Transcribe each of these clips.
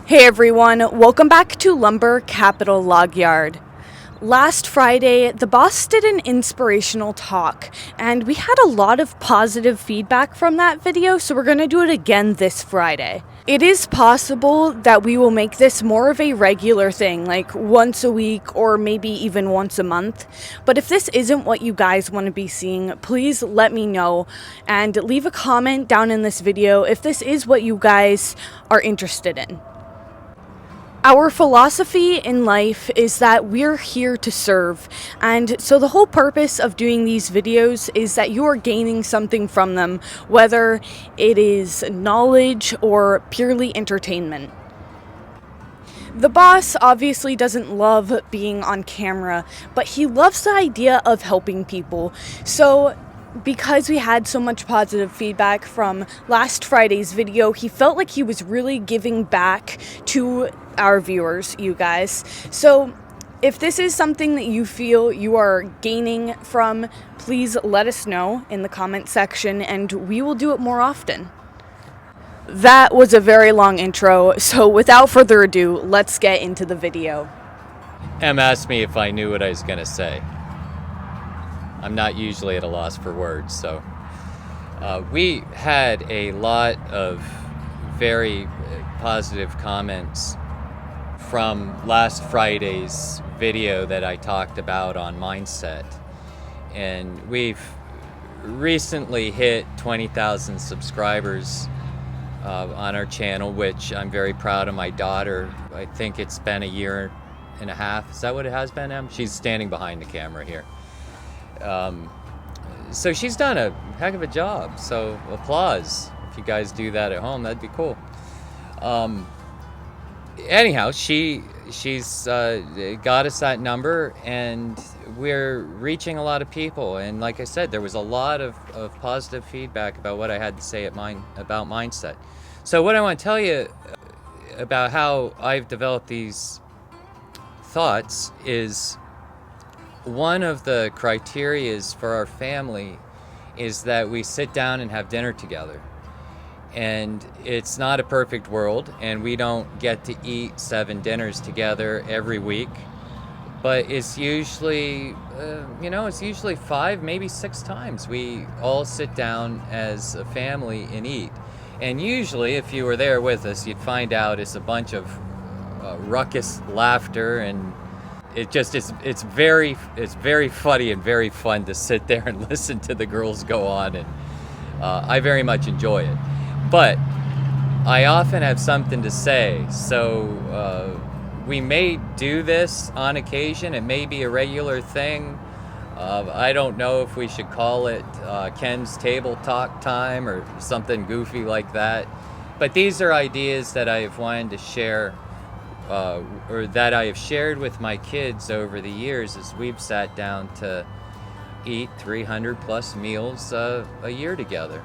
Hey everyone, welcome back to Lumber Capital Log Yard. Last Friday, the boss did an inspirational talk, and we had a lot of positive feedback from that video, so we're going to do it again this Friday. It is possible that we will make this more of a regular thing, like once a week or maybe even once a month. But if this isn't what you guys want to be seeing, please let me know and leave a comment down in this video if this is what you guys are interested in. Our philosophy in life is that we're here to serve, and so the whole purpose of doing these videos is that you are gaining something from them, whether it is knowledge or purely entertainment. The boss obviously doesn't love being on camera, but he loves the idea of helping people. So because we had so much positive feedback from last Friday's video, he felt like he was really giving back to our viewers, you guys. So if this is something that you feel you are gaining from, please let us know in the comment section and we will do it more often. That was a very long intro, so without further ado, let's get into the video. Em asked me if I knew what I was going to say. I'm not usually at a loss for words, so we had a lot of very positive comments from last Friday's video that I talked about on mindset, and we've recently hit 20,000 subscribers on our channel, which I'm very proud of my daughter. I think it's been a year and a half. Is that what it has been, Em? She's standing behind the camera here. So she's done a heck of a job, so applause. If you guys do that at home, that'd be cool. Anyhow, she's got us that number, and we're reaching a lot of people. And like I said, there was a lot of positive feedback about what I had to say about mindset. So what I want to tell you about how I've developed these thoughts is, one of the criterias for our family is that we sit down and have dinner together. And it's not a perfect world, and we don't get to eat 7 dinners together every week, but it's usually, it's usually 5, maybe 6 times we all sit down as a family and eat. And usually, if you were there with us, you'd find out it's a bunch of ruckus laughter, and it's very funny and very fun to sit there and listen to the girls go on, and I very much enjoy it. But I often have something to say, so we may do this on occasion. It may be a regular thing. I don't know if we should call it Ken's Table Talk Time or something goofy like that. But these are ideas that I've wanted to share, or that I have shared with my kids over the years as we've sat down to eat 300 plus meals a year together.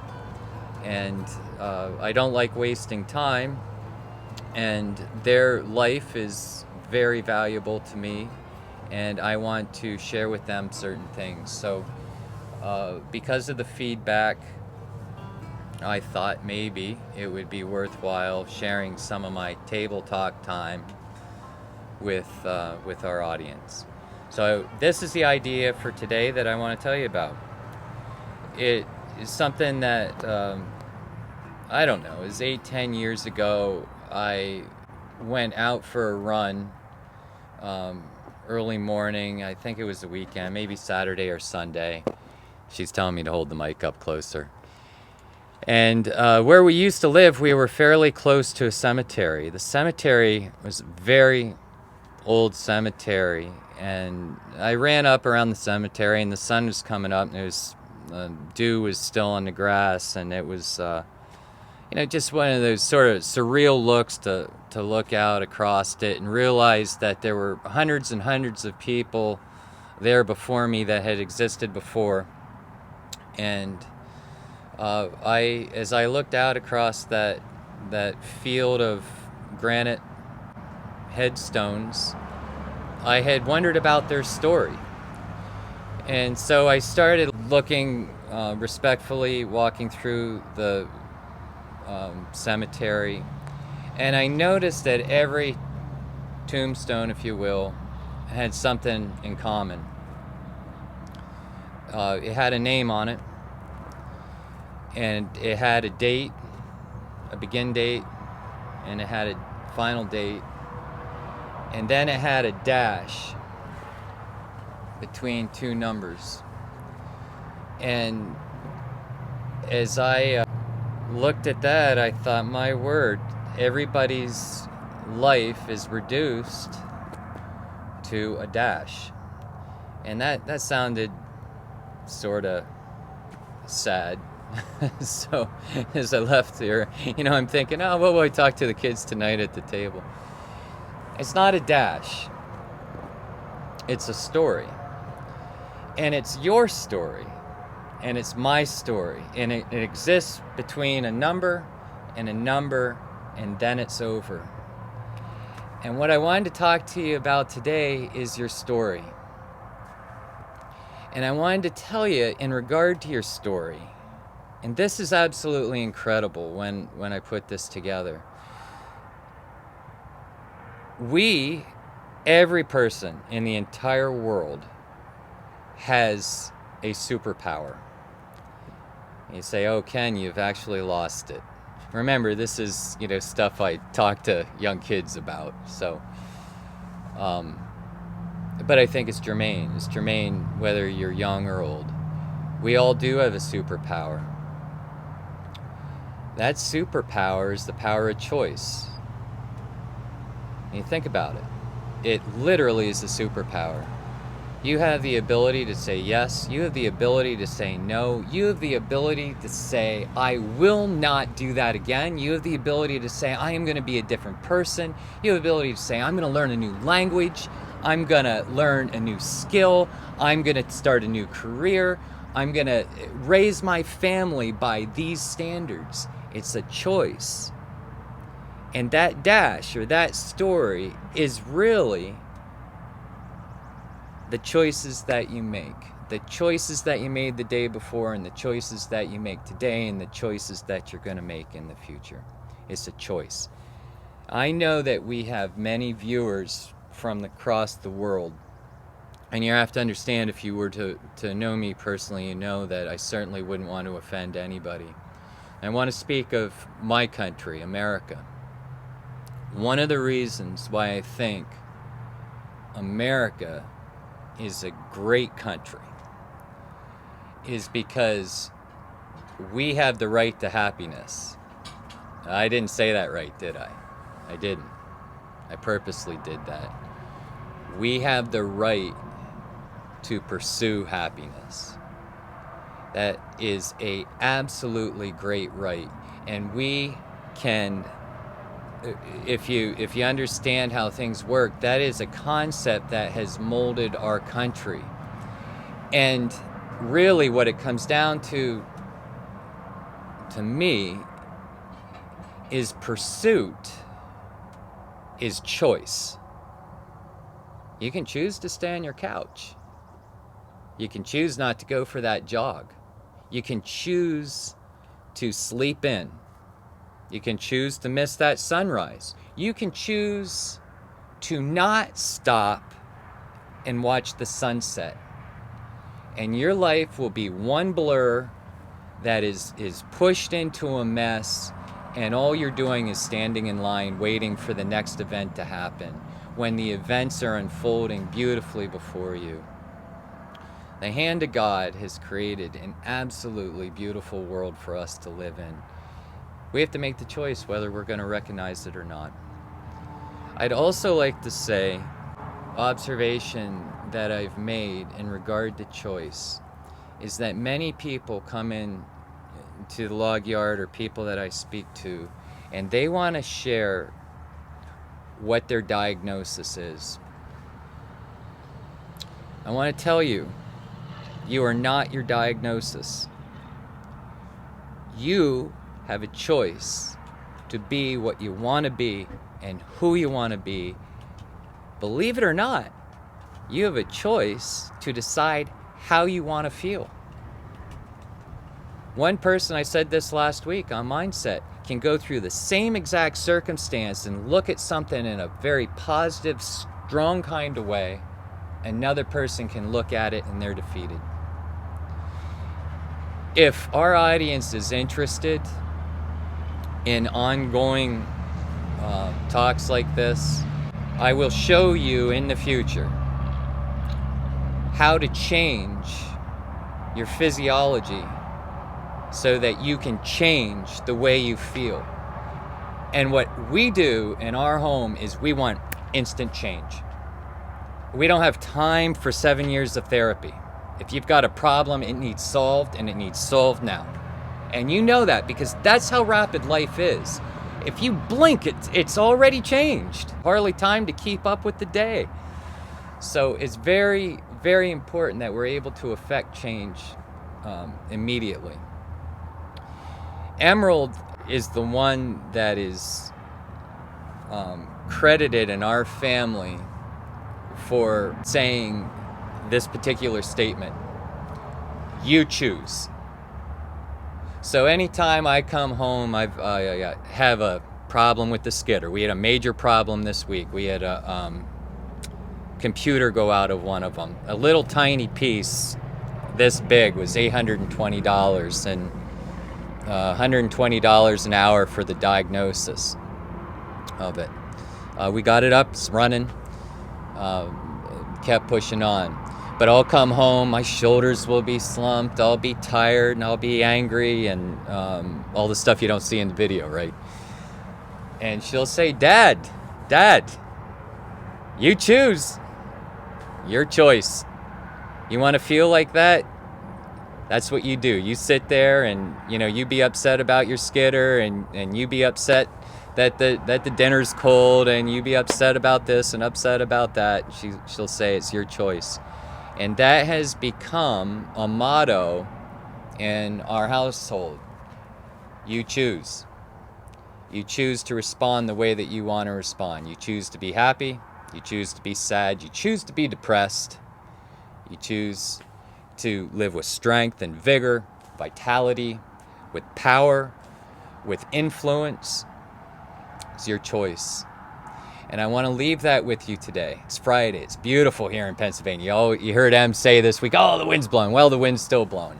And I don't like wasting time, and their life is very valuable to me, and I want to share with them certain things. So because of the feedback, I thought maybe it would be worthwhile sharing some of my table talk time with our audience. So this is the idea for today that I want to tell you about. It is something that I don't know, it was 8-10 years ago. I went out for a run early morning. I think it was the weekend, maybe Saturday or Sunday. She's telling me to hold the mic up closer. And where we used to live, we were fairly close to a cemetery. The cemetery was a very old cemetery, and I ran up around the cemetery, and the sun was coming up, and it was dew was still on the grass, and it was just one of those sort of surreal looks to look out across it and realize that there were hundreds and hundreds of people there before me that had existed before. And as I looked out across that field of granite headstones, I had wondered about their story. And so I started looking respectfully, walking through the cemetery, And I noticed that every tombstone, if you will, had something in common. It had a name on it, and it had a date, a begin date, and it had a final date, and then it had a dash between two numbers. And as I looked at that, I thought, my word, everybody's life is reduced to a dash. And that sounded sort of sad. So as I left here, I'm thinking, oh, what will I talk to the kids tonight at the table? It's not a dash. It's a story. And it's your story. And it's my story. And it exists between a number, and then it's over. And what I wanted to talk to you about today is your story. And I wanted to tell you in regard to your story, and this is absolutely incredible when I put this together. Every person in the entire world has a superpower. You say, oh, Ken, you've actually lost it. Remember, this is, stuff I talk to young kids about. So, but I think it's germane. It's germane whether you're young or old. We all do have a superpower. That superpower is the power of choice. And you think about it. It literally is a superpower. You have the ability to say yes. You have the ability to say no. You have the ability to say, I will not do that again. You have the ability to say, I am going to be a different person. You have the ability to say, I'm going to learn a new language. I'm going to learn a new skill. I'm going to start a new career. I'm going to raise my family by these standards. It's a choice. And that dash or that story is really the choices that you make. The choices that you made the day before, and the choices that you make today, and the choices that you're going to make in the future. It's a choice. I know that we have many viewers from across the world. And you have to understand, if you were to know me personally, you know that I certainly wouldn't want to offend anybody. I want to speak of my country, America. One of the reasons why I think America is a great country is because we have the right to happiness. I didn't say that right, did I? I didn't. I purposely did that. We have the right to pursue happiness. That is a absolutely great right. And we can, if you understand how things work, that is a concept that has molded our country. And really what it comes down to me, is pursuit is choice. You can choose to stay on your couch. You can choose not to go for that jog. You can choose to sleep in. You can choose to miss that sunrise. You can choose to not stop and watch the sunset. And your life will be one blur that is pushed into a mess, and all you're doing is standing in line waiting for the next event to happen, when the events are unfolding beautifully before you. The hand of God has created an absolutely beautiful world for us to live in. We have to make the choice whether we're going to recognize it or not. I'd also like to say, observation that I've made in regard to choice is that many people come in to the log yard, or people that I speak to, and they want to share what their diagnosis is. I want to tell you, you are not your diagnosis. You have a choice to be what you want to be and who you want to be. Believe it or not, you have a choice to decide how you want to feel. One person, I said this last week on Mindset, can go through the same exact circumstance and look at something in a very positive, strong kind of way. Another person can look at it and they're defeated. If our audience is interested in ongoing talks like this, I will show you in the future how to change your physiology so that you can change the way you feel. And what we do in our home is we want instant change. We don't have time for 7 years of therapy. If you've got a problem, it needs solved, and it needs solved now. And you know that because that's how rapid life is. If you blink, it's already changed. Hardly time to keep up with the day. So it's very, very important that we're able to affect change immediately. Emerald is the one that is credited in our family for saying this particular statement: you choose. So anytime I come home, I have a problem with the skidder. We had a major problem this week. We had a computer go out of one of them. A little tiny piece this big was $820 and $120 an hour for the diagnosis of it. We got it up, it's running, kept pushing on. But I'll come home, my shoulders will be slumped, I'll be tired, and I'll be angry, and all the stuff you don't see in the video, right? And she'll say, Dad, you choose. Your choice. You want to feel like that? That's what you do. You sit there and, you be upset about your skidder, and you be upset that the dinner's cold, and you be upset about this and upset about that. She'll say it's your choice. And that has become a motto in our household. You choose. You choose to respond the way that you want to respond. You choose to be happy. You choose to be sad. You choose to be depressed. You choose to live with strength and vigor, vitality, with power, with influence. It's your choice. And I want to leave that with you today. It's Friday. It's beautiful here in Pennsylvania. You heard Em say this week, oh, the wind's blowing. Well, the wind's still blowing.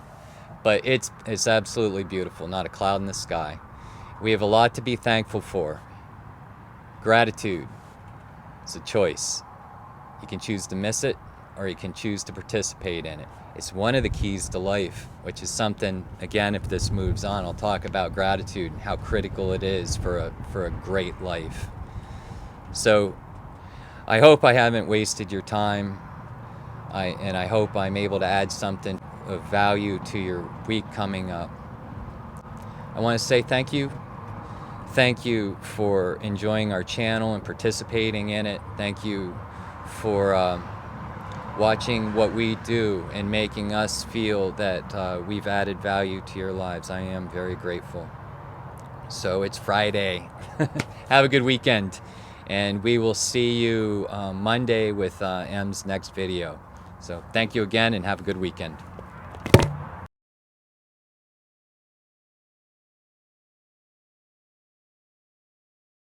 But it's absolutely beautiful. Not a cloud in the sky. We have a lot to be thankful for. Gratitude is a choice. You can choose to miss it, or you can choose to participate in it. It's one of the keys to life, which is something, again, if this moves on, I'll talk about gratitude and how critical it is for a great life. So I hope I haven't wasted your time, and I hope I'm able to add something of value to your week coming up. I want to say thank you. Thank you for enjoying our channel and participating in it. Thank you for watching what we do and making us feel that we've added value to your lives. I am very grateful. So it's Friday. Have a good weekend. And we will see you Monday with Em's next video. So thank you again and have a good weekend.